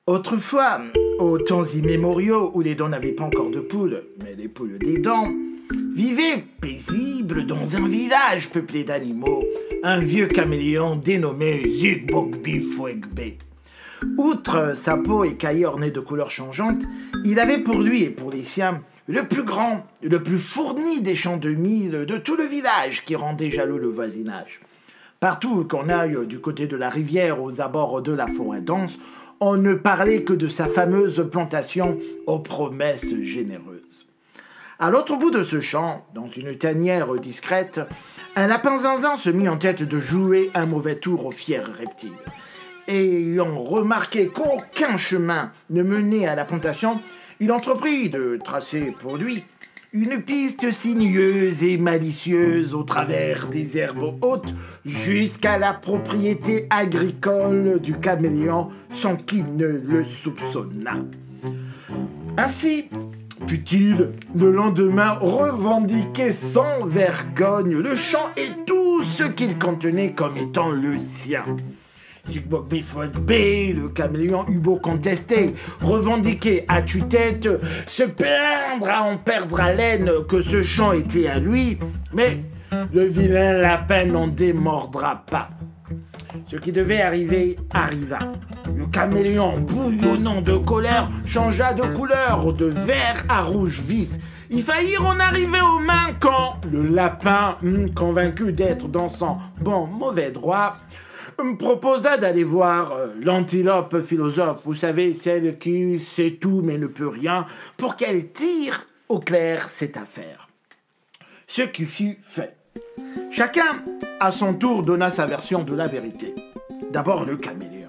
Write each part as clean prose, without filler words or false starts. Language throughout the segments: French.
Autrefois, aux temps immémoriaux où les dents n'avaient pas encore de poules, mais les poules des dents, vivait paisible dans un village peuplé d'animaux un vieux caméléon dénommé Zigbogbi-Fuegbe. Outre sa peau écaillée ornée de couleurs changeantes, il avait pour lui et pour les siens le plus grand, le plus fourni des champs de mil de tout le village qui rendait jaloux le voisinage. Partout qu'on aille du côté de la rivière aux abords de la forêt dense, on ne parlait que de sa fameuse plantation aux promesses généreuses. À l'autre bout de ce champ, dans une tanière discrète, un lapin zinzin se mit en tête de jouer un mauvais tour au fier reptile. Ayant remarqué qu'aucun chemin ne menait à la plantation, il entreprit de tracer pour lui une piste sinueuse et malicieuse au travers des herbes hautes jusqu'à la propriété agricole du caméléon sans qu'il ne le soupçonnât. Ainsi put-il le lendemain revendiquer sans vergogne le champ et tout ce qu'il contenait comme étant le sien. Zigbogbi-Fuegbe, le caméléon eut beau contester, revendiquer à tue-tête, se plaindre à en perdre haleine que ce champ était à lui, mais le vilain lapin n'en démordra pas. Ce qui devait arriver arriva. Le caméléon, bouillonnant de colère, changea de couleur de vert à rouge vif. Il faillit en arriver aux mains quand le lapin, convaincu d'être dans son bon mauvais droit, me proposa d'aller voir l'antilope philosophe, vous savez, celle qui sait tout mais ne peut rien, pour qu'elle tire au clair cette affaire. Ce qui fut fait. Chacun, à son tour, donna sa version de la vérité. D'abord le caméléon.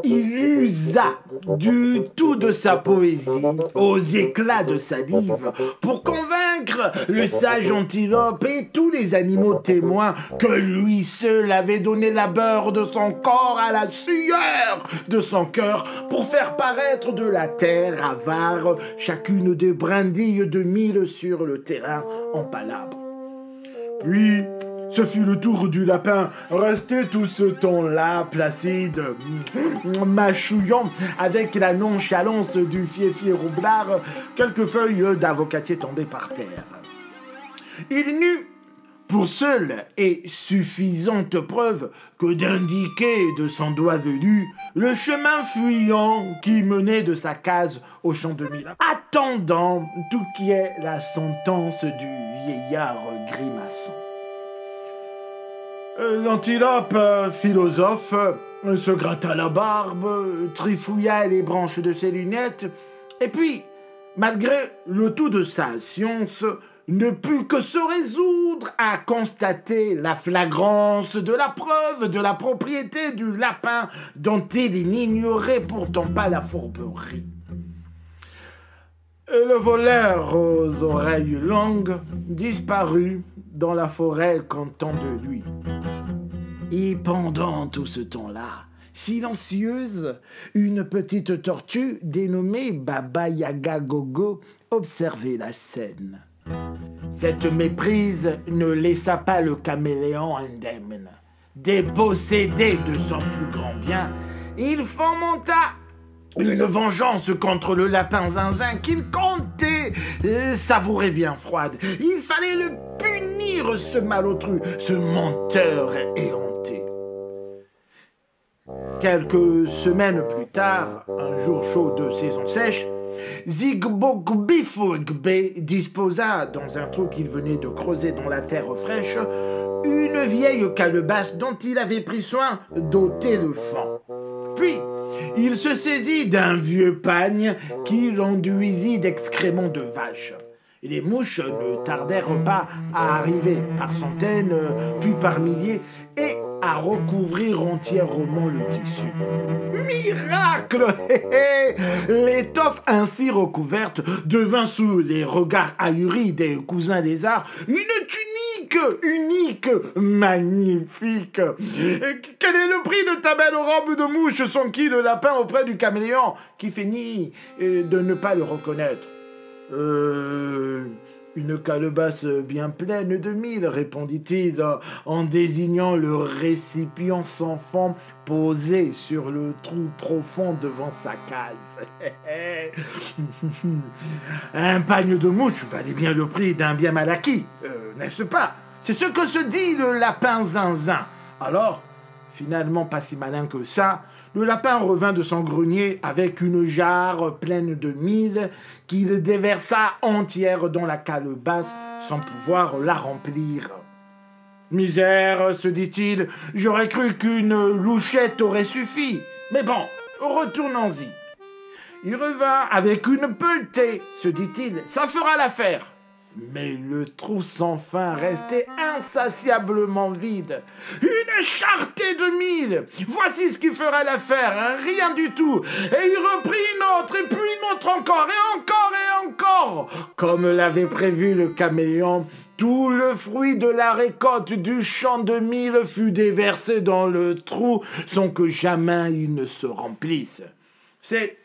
Il usa du tout de sa poésie, aux éclats de salive, pour convaincre le sage antilope et tous les animaux témoins que lui seul avait donné la beurre de son corps à la sueur de son cœur pour faire paraître de la terre avare chacune des brindilles de mil sur le terrain en palabre. Puis, ce fut le tour du lapin, resté tout ce temps-là, placide, mâchouillant, avec la nonchalance du fiéfier roublard, quelques feuilles d'avocatier tombées par terre. Il n'eut pour seule et suffisante preuve que d'indiquer de son doigt velu le chemin fuyant qui menait de sa case au champ de mil, attendant tout qui est la sentence du vieillard grimaçant. L'antilope philosophe se gratta la barbe, trifouilla les branches de ses lunettes, et puis, malgré le tout de sa science, ne put que se résoudre à constater la flagrance de la preuve de la propriété du lapin dont il n'ignorait pourtant pas la fourberie. Le voleur aux oreilles longues disparut dans la forêt content de lui. Et pendant tout ce temps-là, silencieuse, une petite tortue dénommée Baba Yaga Gogo observait la scène. Cette méprise ne laissa pas le caméléon indemne. Dépossédé de son plus grand bien, il fomenta une vengeance contre le lapin zinzin qu'il comptait savourer bien froide. Il fallait le punir, ce malotru, ce menteur éhonté. Quelques semaines plus tard, un jour chaud de saison sèche, Zigbogbi-Fuegbe disposa, dans un trou qu'il venait de creuser dans la terre fraîche, une vieille calebasse dont il avait pris soin d'ôter le fond. Puis, il se saisit d'un vieux pagne qu'il enduisit d'excréments de vache. Et les mouches ne tardèrent pas à arriver par centaines, puis par milliers, et à recouvrir entièrement le tissu. Miracle! L'étoffe ainsi recouverte devint sous les regards ahuris des cousins lézards une tunique unique, magnifique. Quel est le prix de ta belle robe de mouche, s'enquit le lapin auprès du caméléon, qui finit de ne pas le reconnaître. Une calebasse bien pleine de mille, répondit-il en désignant le récipient sans fond posé sur le trou profond devant sa case. Un pagne de mouche valait bien le prix d'un bien mal acquis, n'est-ce pas? C'est ce que se dit le lapin zinzin. Alors, finalement pas si malin que ça, le lapin revint de son grenier avec une jarre pleine de mille qu'il déversa entière dans la calebasse sans pouvoir la remplir. Misère, se dit-il, j'aurais cru qu'une louchette aurait suffi. Mais bon, retournons-y. Il revint avec une pelletée, se dit-il, ça fera l'affaire. Mais le trou sans fin restait insatiablement vide. Une charretée de mille! Voici ce qui fera l'affaire, hein, rien du tout. Et il reprit une autre, et puis une autre encore, et encore, et encore. Comme l'avait prévu le caméléon, tout le fruit de la récolte du champ de mille fut déversé dans le trou sans que jamais il ne se remplisse. C'est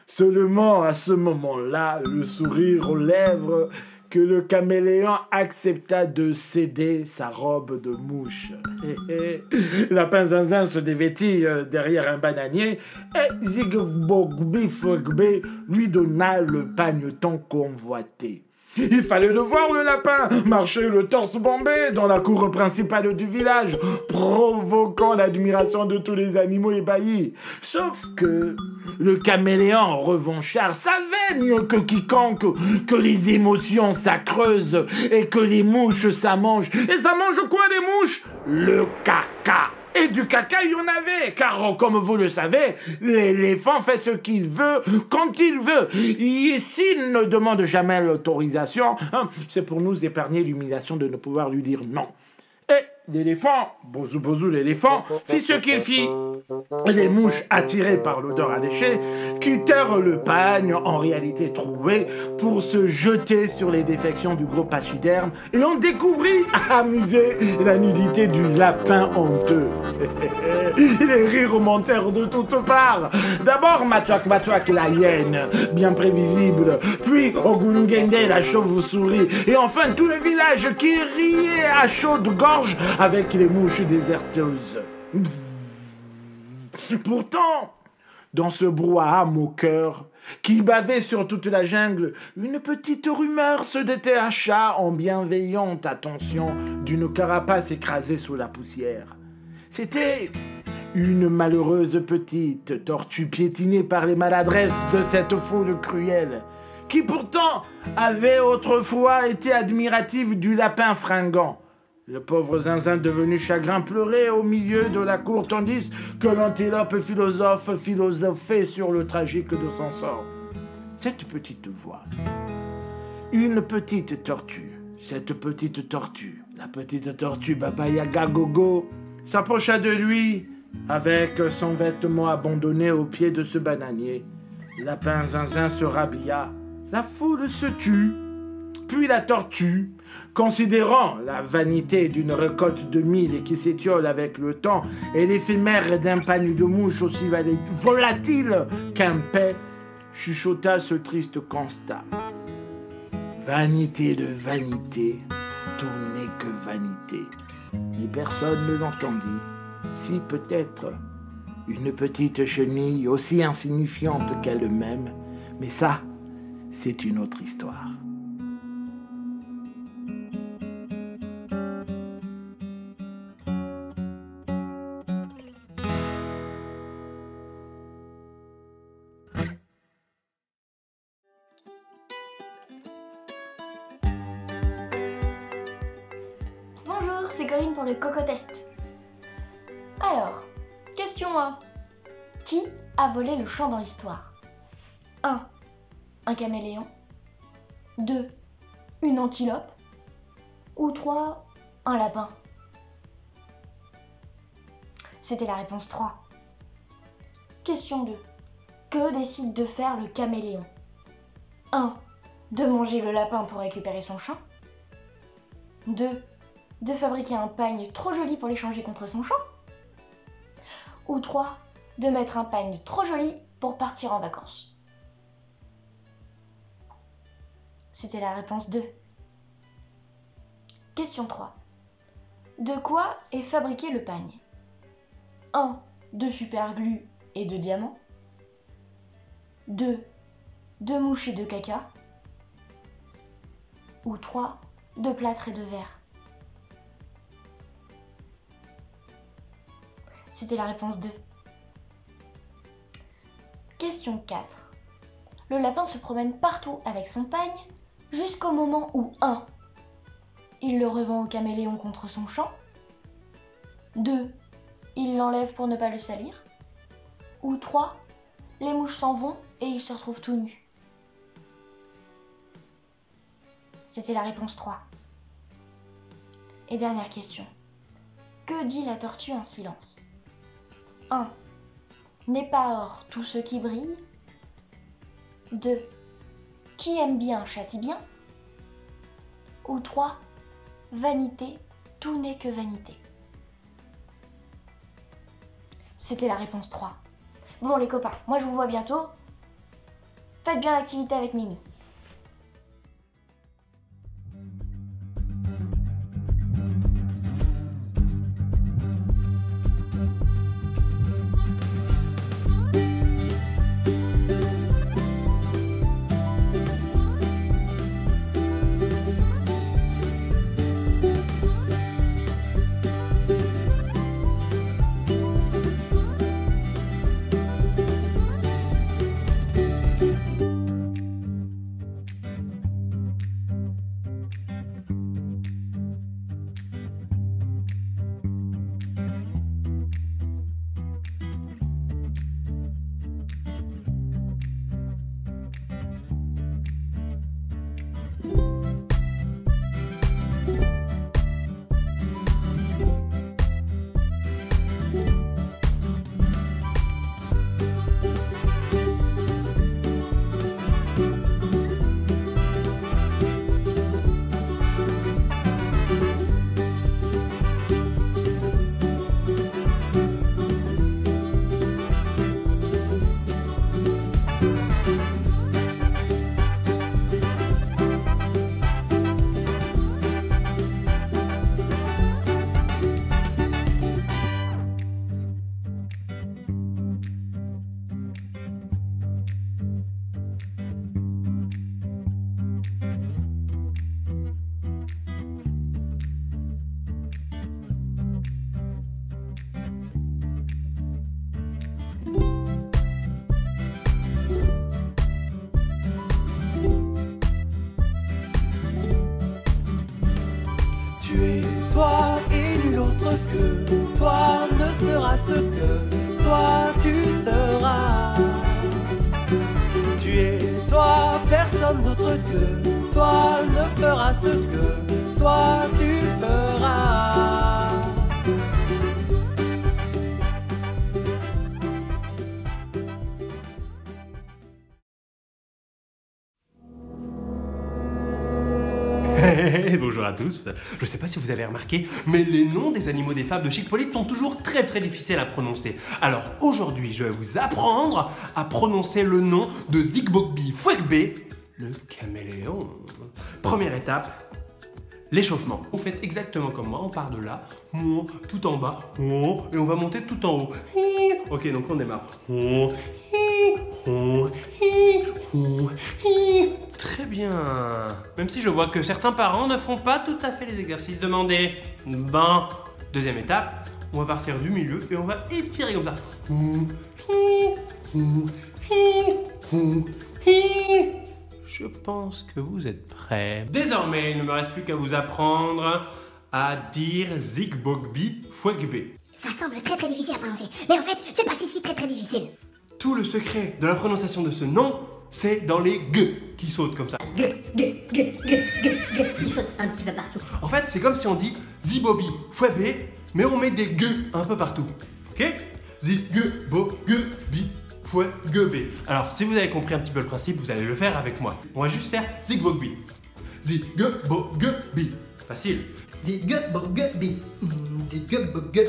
seulement à ce moment-là, le sourire aux lèvres, que le caméléon accepta de céder sa robe de mouche. Lapin zinzin se dévêtit derrière un bananier et Zigbogbi lui donna le pagneton convoité. Il fallait le voir, le lapin, marcher le torse bombé dans la cour principale du village, provoquant l'admiration de tous les animaux ébahis. Sauf que le caméléon revanchard savait mieux que quiconque que les émotions ça creuse et que les mouches ça mange. Et ça mange quoi les mouches? Le caca. Et du caca, il y en avait, car comme vous le savez, l'éléphant fait ce qu'il veut, quand il veut. Et s'il ne demande jamais l'autorisation, hein, c'est pour nous épargner l'humiliation de ne pouvoir lui dire non. Et l'éléphant, Bouzou l'éléphant, fit ce qu'il fit. Les mouches, attirées par l'odeur alléchée, quittèrent le pagne, en réalité troué, pour se jeter sur les défections du gros pachyderme, et on découvrit, amusé, la nudité du lapin honteux. Les rires remontèrent de toutes parts. D'abord Matouak la hyène, bien prévisible, puis Ogungende la chauve-souris, et enfin tout le village qui riait à chaude gorge avec les mouches déserteuses. Bzzz. Pourtant, dans ce brouhaha moqueur qui bavait sur toute la jungle, une petite rumeur se détacha en bienveillante attention d'une carapace écrasée sous la poussière. C'était une malheureuse petite tortue piétinée par les maladresses de cette foule cruelle, qui pourtant avait autrefois été admirative du lapin fringant. Le pauvre zinzin devenu chagrin pleurait au milieu de la cour, tandis que l'antilope philosophe philosophait sur le tragique de son sort. Cette petite voix, une petite tortue, cette petite tortue, la petite tortue Baba Yaga Gogo, s'approcha de lui avec son vêtement abandonné au pied de ce bananier. Lapin zinzin se rhabilla, la foule se tut, puis la tortue, considérant la vanité d'une récolte de mille qui s'étiole avec le temps et l'éphémère d'un pagne de mouche aussi volatile qu'un paix, chuchota ce triste constat. Vanité de vanité, tout n'est que vanité. Mais personne ne l'entendit. Si peut-être une petite chenille aussi insignifiante qu'elle-même, mais ça, c'est une autre histoire. Bonjour, c'est Corinne pour le Coco Test. Alors, question 1. Qui a volé le champ dans l'histoire? 1. Un caméléon. 2. Une antilope. Ou 3. Un lapin. C'était la réponse 3. Question 2. Que décide de faire le caméléon? 1. De manger le lapin pour récupérer son champ. 2. De fabriquer un pagne trop joli pour l'échanger contre son champ. Ou 3. De mettre un pagne trop joli pour partir en vacances. C'était la réponse 2. Question 3. De quoi est fabriqué le pagne? 1. De superglue et de diamants. 2. De mouches et de caca. Ou 3. De plâtre et de verre. C'était la réponse 2. Question 4. Le lapin se promène partout avec son pagne jusqu'au moment où 1. Il le revend au caméléon contre son champ. 2. Il l'enlève pour ne pas le salir. Ou 3. Les mouches s'en vont et il se retrouve tout nu. C'était la réponse 3. Et dernière question. Que dit la tortue en silence? 1. N'est pas or tout ce qui brille. 2. Qui aime bien châtie bien. Ou 3. Vanité, tout n'est que vanité. C'était la réponse 3. Bon les copains, moi je vous vois bientôt. Faites bien l'activité avec Mimi. Toi et nul autre que toi ne sera ce que toi tu seras. Tu es toi, personne d'autre que toi ne fera ce que toi tu feras. Bonjour à tous. Je sais pas si vous avez remarqué, mais les noms des animaux des fables de Chick Polite sont toujours très difficiles à prononcer. Alors aujourd'hui, je vais vous apprendre à prononcer le nom de Zigbogbi Fwekbe, le caméléon. Première étape, l'échauffement. On fait exactement comme moi, on part de là, tout en bas, et on va monter tout en haut. Ok, donc on démarre. Très bien. Même si je vois que certains parents ne font pas tout à fait les exercices demandés. Ben, deuxième étape, on va partir du milieu et on va étirer comme ça. Je pense que vous êtes prêts. Désormais, il ne me reste plus qu'à vous apprendre à dire Zigbogbi Fwekbe. Ça semble très difficile à prononcer, mais en fait, c'est pas si très difficile. Tout le secret de la prononciation de ce nom, c'est dans les G qui sautent comme ça. Il saute un petit peu partout. En fait, c'est comme si on dit Zibobi Fwebe, mais on met des G un peu partout. Ok? Zigbogbi Fwekbe. Alors, si vous avez compris un petit peu le principe, vous allez le faire avec moi. On va juste faire Zigbogbi. Zigbogbi. Facile. Zigbogbi. Zigbogbi. Zigbogbi.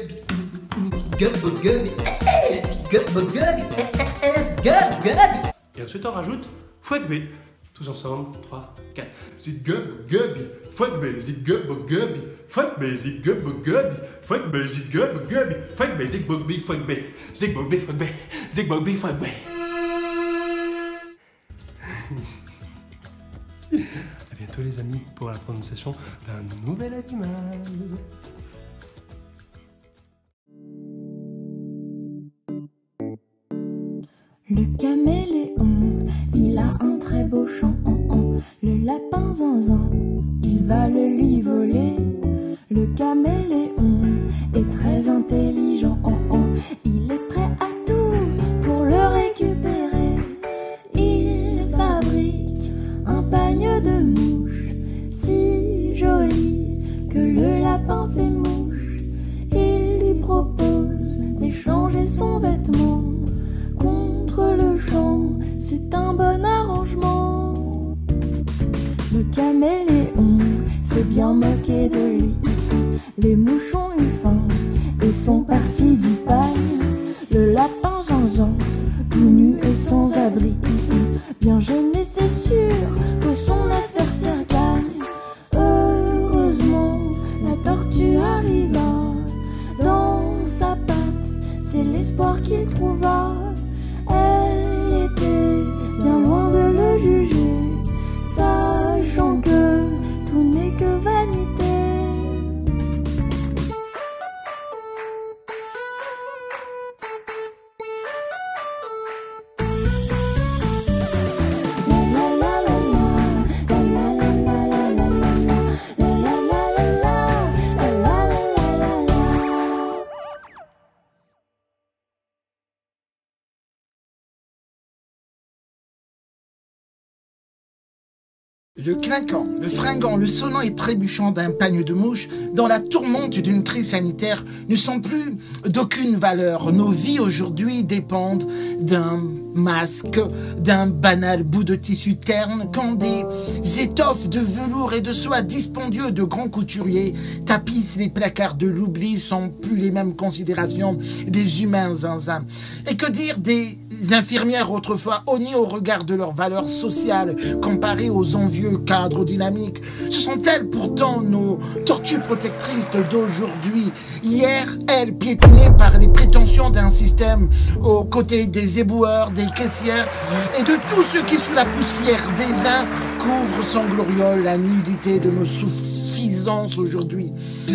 Zigbogbi. Et ensuite, on rajoute Fwekbe. Tous ensemble, 3, 4. Zig gub gubby, fuck me, zig gub gubby, fuck me, zig gub gubby, fuck me, zig gub gubby, fuck me, zig bugby, fuck me, zig bugby, fuck me, zig bugby, fuck me. À bientôt les amis pour la prononciation d'un nouvel animal. Le caméléon, il a un très beau chant. Le lapin zinzin, il va le lui voler. Le caméléon est très intelligent. Il est prêt à tout pour le récupérer. Il fabrique un pagne de mouches si joli que le lapin fait mouche. Il lui propose d'échanger son vêtement contre le chant, c'est un bon arrangement. Le caméléon s'est bien moqué de lui. Les mouches ont eu faim et sont partis du pagne. Le lapin zinzin, tout nu et sans abri, bien gêné, c'est sûr que son adversaire gagne. Heureusement, la tortue arriva. Dans sa patte, c'est l'espoir qu'il trouva. Elle était bien loin de le juger, sachant que tout n'est que vanité. Le clinquant, le fringant, le sonnant et trébuchant d'un pagne de mouche dans la tourmente d'une crise sanitaire ne sont plus d'aucune valeur. Nos vies aujourd'hui dépendent d'un masque, d'un banal bout de tissu terne, quand des étoffes de velours et de soie dispendieux de grands couturiers tapissent les placards de l'oubli sans plus les mêmes considérations des humains zinzins. Et que dire des infirmières autrefois honnies au regard de leur valeur sociale comparées aux envieux cadres dynamiques? Ce sont elles pourtant nos tortues protectrices d'aujourd'hui. Hier, elles piétinées par les prétentions d'un système aux côtés des éboueurs, des caissières et de tous ceux qui sous la poussière des uns couvrent sans gloriole la nudité de nos suffisances aujourd'hui.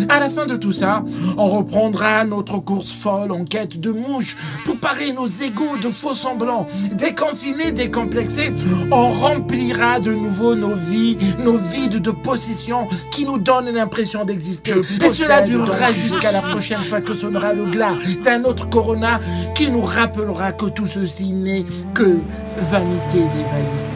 À la fin de tout ça, on reprendra notre course folle en quête de mouches pour parer nos égos de faux semblants. Déconfinés, décomplexés, on remplira de nouveau nos vides de possession qui nous donnent l'impression d'exister. Et cela durera jusqu'à la prochaine fois que sonnera le glas d'un autre corona qui nous rappellera que tout ceci n'est que vanité des vanités.